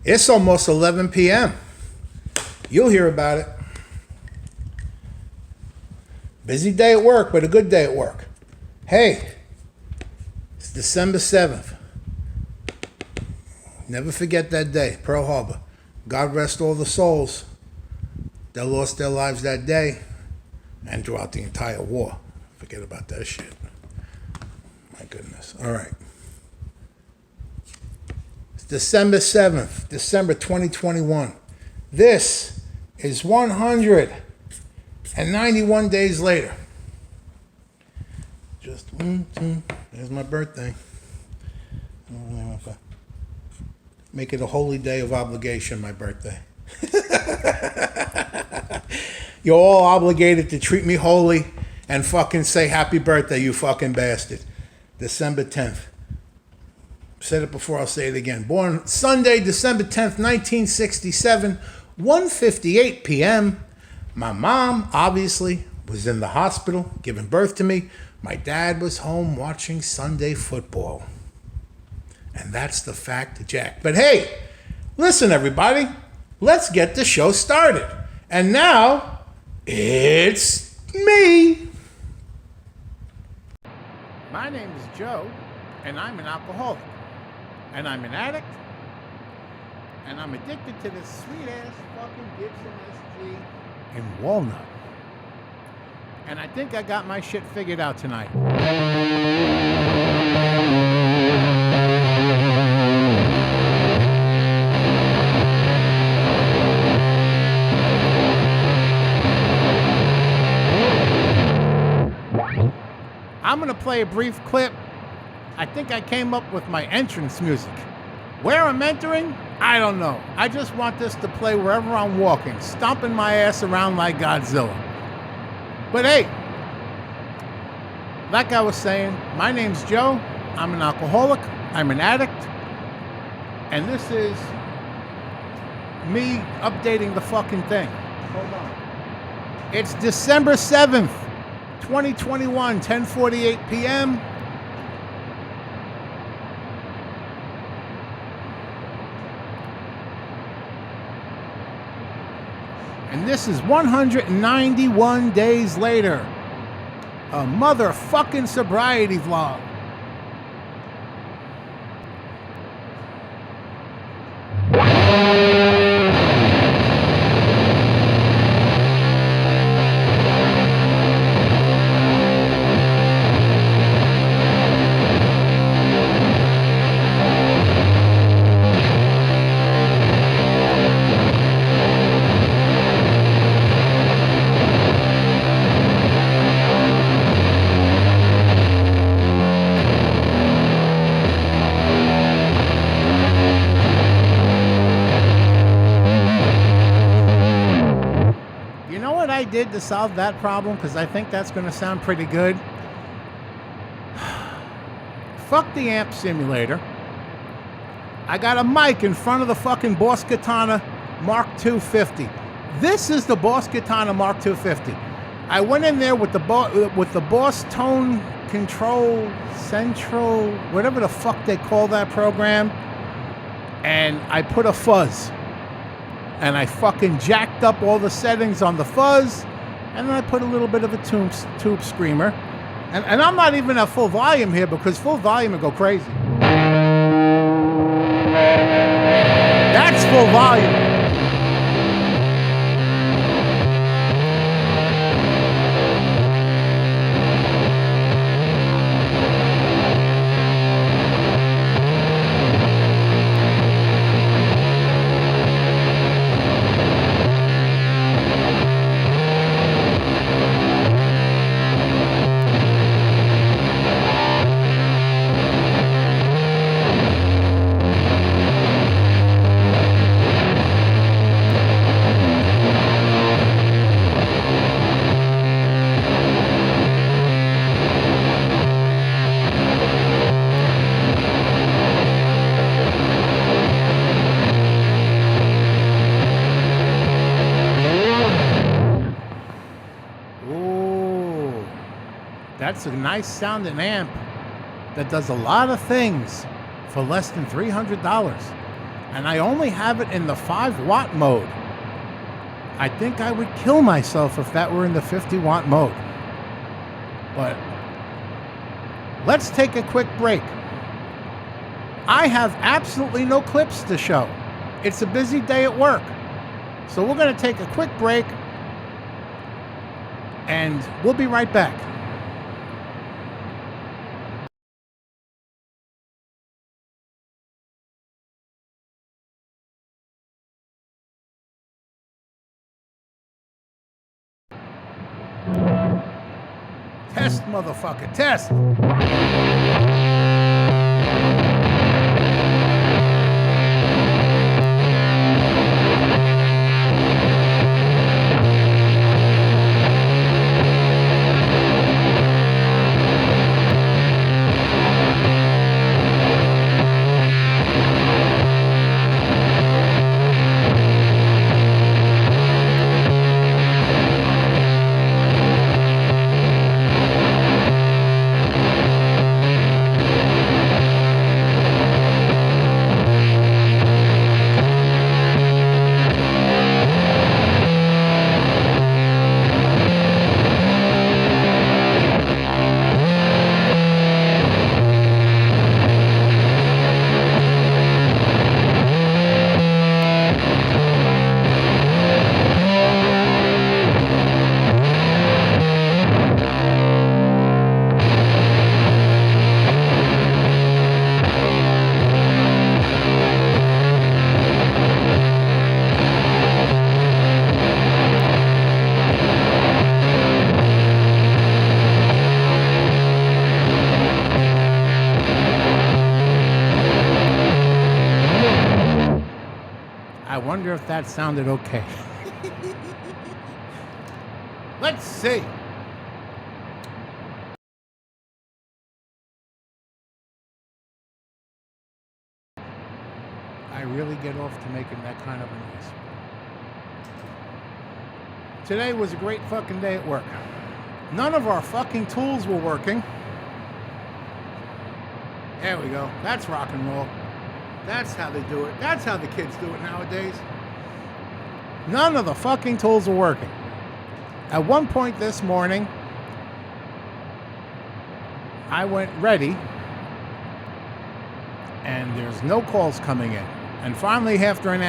It's almost 11 p.m. You'll hear about it. Busy day at work, but a good day at work. Hey, it's December 7th. Never forget that day, Pearl Harbor. God rest all the souls that lost their lives that day and throughout the entire war. Forget about that shit. My goodness. All right. It's December 7th, December 2021. This is 191 days later. Just, there's my birthday. Make it a holy day of obligation, my birthday. You're all obligated to treat me holy and fucking say happy birthday, you fucking bastard. December 10th. Said it before, I'll say it again. Born Sunday, December 10th, 1967, 1:58 p.m. My mom, obviously, was in the hospital giving birth to me. My dad was home watching Sunday football. And that's the fact, Jack. But hey, listen, everybody. Let's get the show started. And now, it's me. My name is Joe, and I'm an alcoholic. And I'm an addict. And I'm addicted to this sweet-ass fucking Gibson SG in Walnut. And I think I got my shit figured out tonight. I'm going to play a brief clip. I think I came up with my entrance music. Where I'm entering, I don't know. I just want this to play wherever I'm walking, stomping my ass around like Godzilla. But hey, like I was saying, my name's Joe. I'm an alcoholic. I'm an addict. And this is me updating the fucking thing. Hold on. It's December 7th, 2021, 10:48 p.m. And this is 191 days later. A motherfucking sobriety vlog. I did to solve that problem, because I think that's going to sound pretty good. Fuck the amp simulator. I got a mic in front of the fucking BOSS KATANA Mark II 50. This is the BOSS KATANA Mark II 50. I went in there with the BOSS Tone Control Central, whatever the fuck they call that program, and I put a fuzz. And I fucking jacked up all the settings on the fuzz, and then I put a little bit of a tube screamer. And I'm not even at full volume here, because full volume would go crazy. That's full volume. That's a nice sounding amp that does a lot of things for less than $300. and I only have it in the 5-watt mode. I think I would kill myself if that were in the 50-watt mode. But let's take a quick break. I have absolutely no clips to show. It's a busy day at work. So we're going to take a quick break, and we'll be right back. Test, motherfucker, test. I wonder if that sounded okay. Let's see. I really get off to making that kind of a noise. Today was a great fucking day at work. None of our fucking tools were working. There we go. That's rock and roll. That's how they do it. That's how the kids do it nowadays. None of the fucking tools are working. At one point this morning, I went ready, and there's no calls coming in. And finally, after a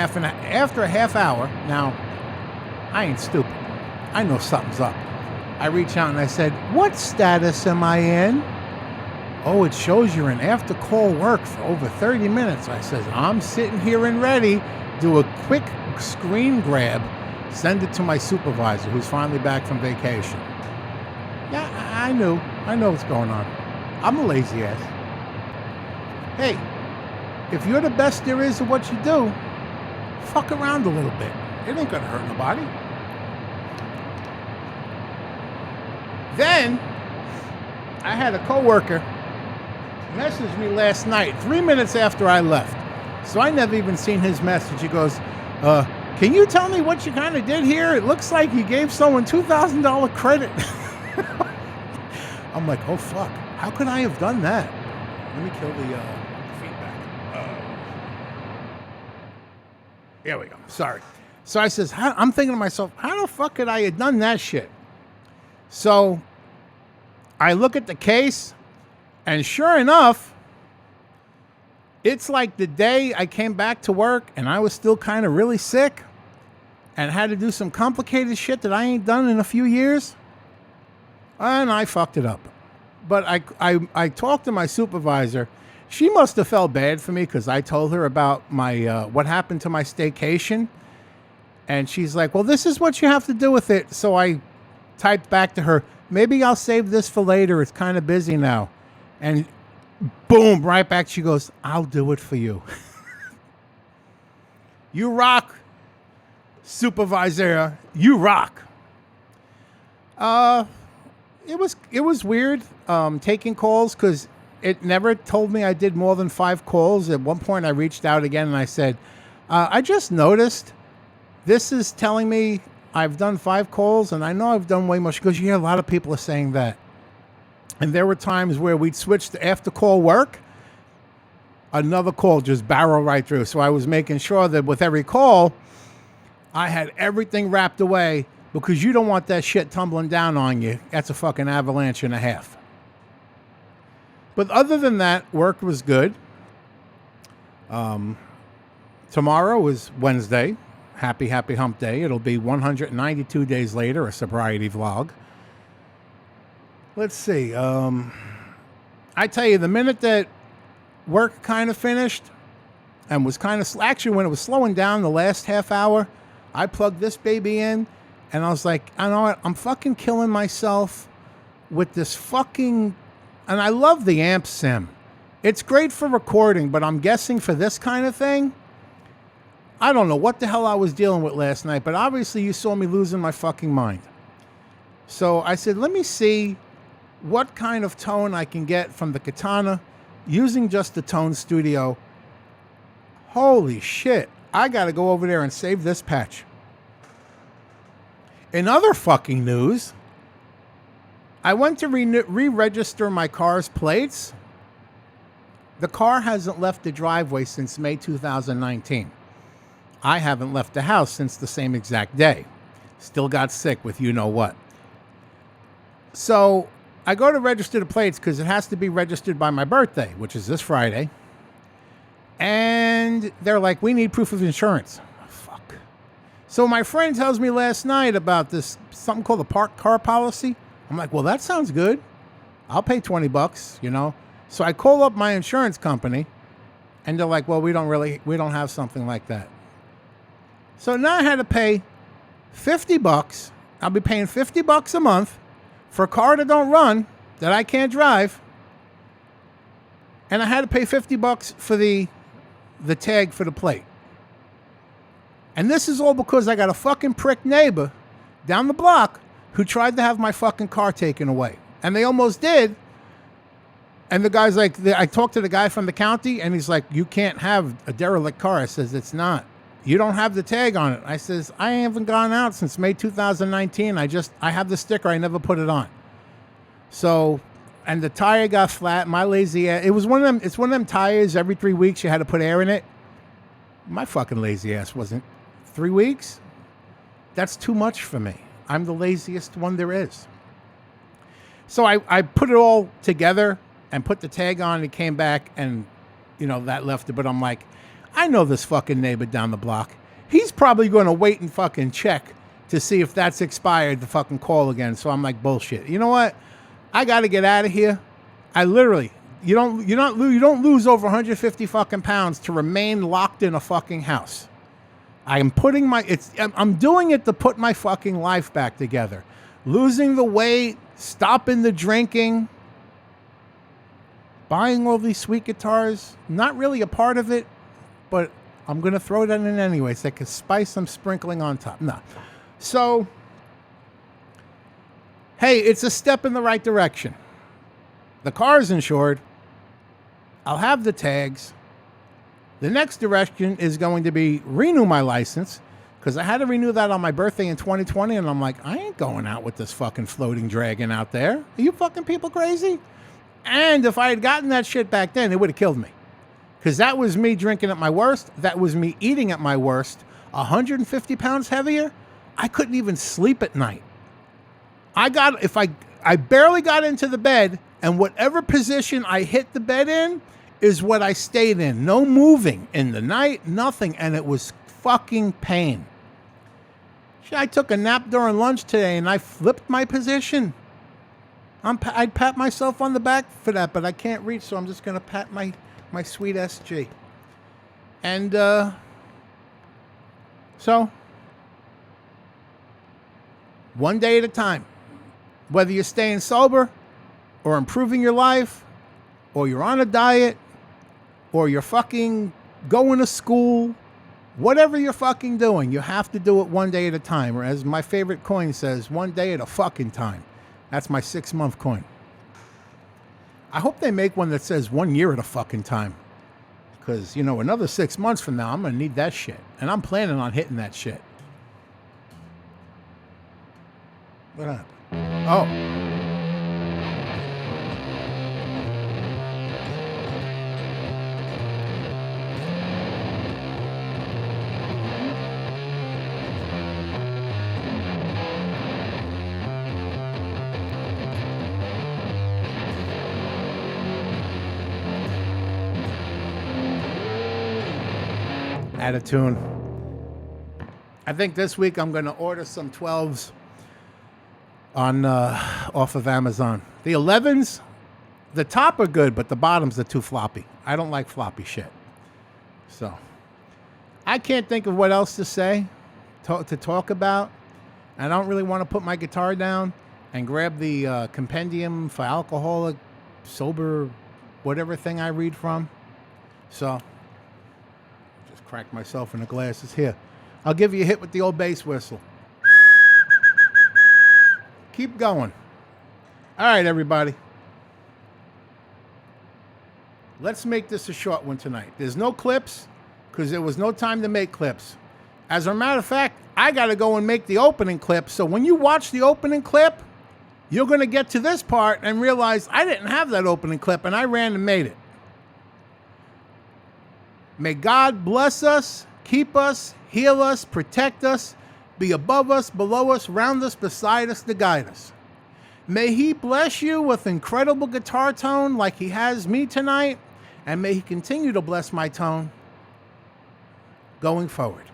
half hour, now, I ain't stupid. I know something's up. I reach out and I said, "What status am I in?" "Oh, it shows you're in after call work for over 30 minutes. I says, "I'm sitting here and ready." Do a quick screen grab, send it to my supervisor, who's finally back from vacation. Yeah, I know what's going on. I'm a lazy ass. Hey, if you're the best there is at what you do, fuck around a little bit. It ain't gonna hurt nobody. Then, I had a coworker messaged me last night, 3 minutes after I left. So I never even seen his message. He goes, "Can you tell me what you kind of did here? It looks like you gave someone $2,000 credit." I'm like, oh fuck, how could I have done that? Let me kill the feedback. Here we go, sorry. So I says, I'm thinking to myself, how the fuck could I have done that shit? So I look at the case, and sure enough, it's like the day I came back to work and I was still kind of really sick and had to do some complicated shit that I ain't done in a few years. And I fucked it up. But I talked to my supervisor. She must have felt bad for me because I told her about my what happened to my staycation. And she's like, "Well, this is what you have to do with it." So I typed back to her, "Maybe I'll save this for later. It's kind of busy now." And boom, right back she goes, "I'll do it for you." You rock, supervisor. You rock. It was weird taking calls because it never told me I did more than 5 calls. At one point I reached out again and I said, "I just noticed this is telling me I've done 5 calls and I know I've done way more." She goes, "Yeah, a lot of people are saying that." And there were times where we'd switch to after call work. another call just barrel right through. So I was making sure that with every call, I had everything wrapped away because you don't want that shit tumbling down on you. That's a fucking avalanche and a half. But other than that, work was good. Tomorrow is Wednesday. Happy hump day. It'll be 192 days later, a sobriety vlog. Let's see. I tell you, the minute that work kind of finished and was kind of... Actually, when it was slowing down the last half hour, I plugged this baby in and I was like, I know what? I'm fucking killing myself with this fucking... And I love the amp sim. It's great for recording, but I'm guessing for this kind of thing, I don't know what the hell I was dealing with last night, but obviously you saw me losing my fucking mind. So I said, let me see what kind of tone I can get from the Katana using just the Tone Studio. Holy shit. I got to go over there and save this patch. In other fucking news, I went to re-register my car's plates. The car hasn't left the driveway since May 2019. I haven't left the house since the same exact day. Still got sick with you know what. So I go to register the plates because it has to be registered by my birthday, which is this Friday. And they're like, we need proof of insurance. Oh, fuck. So my friend tells me last night about this, something called a parked car policy. I'm like, well, that sounds good. I'll pay $20, you know. So I call up my insurance company and they're like, well, we don't have something like that. So now I had to pay $50. I'll be paying $50 a month for a car that don't run, that I can't drive. And I had to pay $50 for the tag for the plate. And this is all because I got a fucking prick neighbor down the block who tried to have my fucking car taken away. And they almost did. And the guy's like, I talked to the guy from the county and he's like, you can't have a derelict car. I says, it's not. You don't have the tag on it. I says, I haven't gone out since May 2019. I have the sticker. I never put it on. So, and the tire got flat. My lazy ass. It's one of them tires every 3 weeks you had to put air in it. My fucking lazy ass wasn't 3 weeks. That's too much for me. I'm the laziest one there is. So I put it all together and put the tag on. It came back and, you know, that left it. But I'm like, I know this fucking neighbor down the block. He's probably going to wait and fucking check to see if that's expired to fucking call again. So I'm like, bullshit. You know what? I got to get out of here. I literally, you don't lose over 150 fucking pounds to remain locked in a fucking house. I'm doing it to put my fucking life back together. Losing the weight, stopping the drinking, buying all these sweet guitars, not really a part of it, but I'm going to throw that in anyway. It's like a spice I'm sprinkling on top. No. So, hey, it's a step in the right direction. The car's insured. I'll have the tags. The next direction is going to be renew my license because I had to renew that on my birthday in 2020. And I'm like, I ain't going out with this fucking floating dragon out there. Are you fucking people crazy? And if I had gotten that shit back then, it would have killed me. Because that was me drinking at my worst. That was me eating at my worst. 150 pounds heavier. I couldn't even sleep at night. I barely got into the bed, and whatever position I hit the bed in is what I stayed in. No moving in the night, nothing. And it was fucking pain. I took a nap during lunch today, and I flipped my position. I'd pat myself on the back for that, but I can't reach, so I'm just going to pat my sweet SG. And so, one day at a time. Whether you're staying sober or improving your life or you're on a diet or you're fucking going to school, whatever you're fucking doing, you have to do it one day at a time. Or as my favorite coin says, one day at a fucking time. That's my 6-month coin. I hope they make one that says 1 year at a fucking time. Because, you know, another 6 months from now, I'm going to need that shit. And I'm planning on hitting that shit. What happened? Oh. Out of tune. I think this week I'm going to order some 12s on off of Amazon. The 11s, the top are good, but the bottoms are too floppy. I don't like floppy shit. So I can't think of what else to say, to talk about. I don't really want to put my guitar down and grab the compendium for alcoholic, sober, whatever thing I read from. So just crack myself in the glasses here. I'll give you a hit with the old bass whistle. Keep going. All right, everybody. Let's make this a short one tonight. There's no clips because there was no time to make clips. As a matter of fact, I got to go and make the opening clip. So when you watch the opening clip, you're going to get to this part and realize I didn't have that opening clip and I ran and made it. May God bless us, keep us, heal us, protect us, be above us, below us, round us, beside us, to guide us. May he bless you with incredible guitar tone like he has me tonight, and may he continue to bless my tone going forward.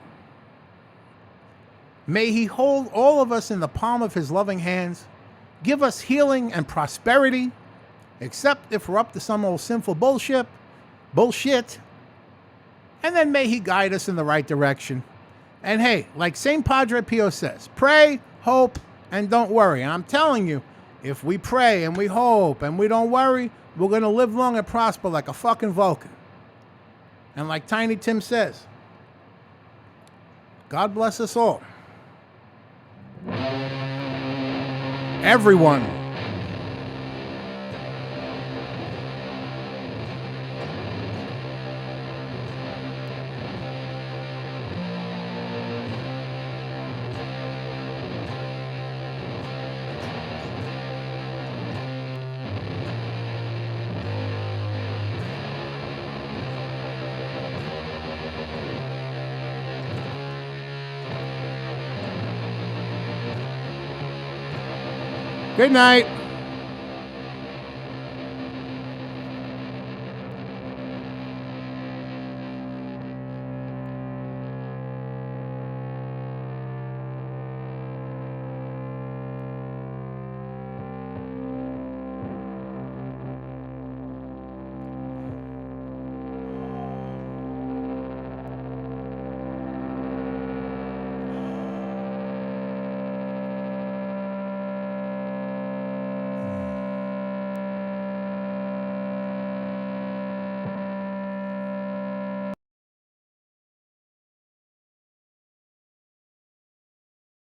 May he hold all of us in the palm of his loving hands, give us healing and prosperity, except if we're up to some old sinful bullshit, and then may he guide us in the right direction. And hey, like St. Padre Pio says, pray, hope, and don't worry. And I'm telling you, if we pray and we hope and we don't worry, we're going to live long and prosper like a fucking Vulcan. And like Tiny Tim says, God bless us all. Everyone. Good night.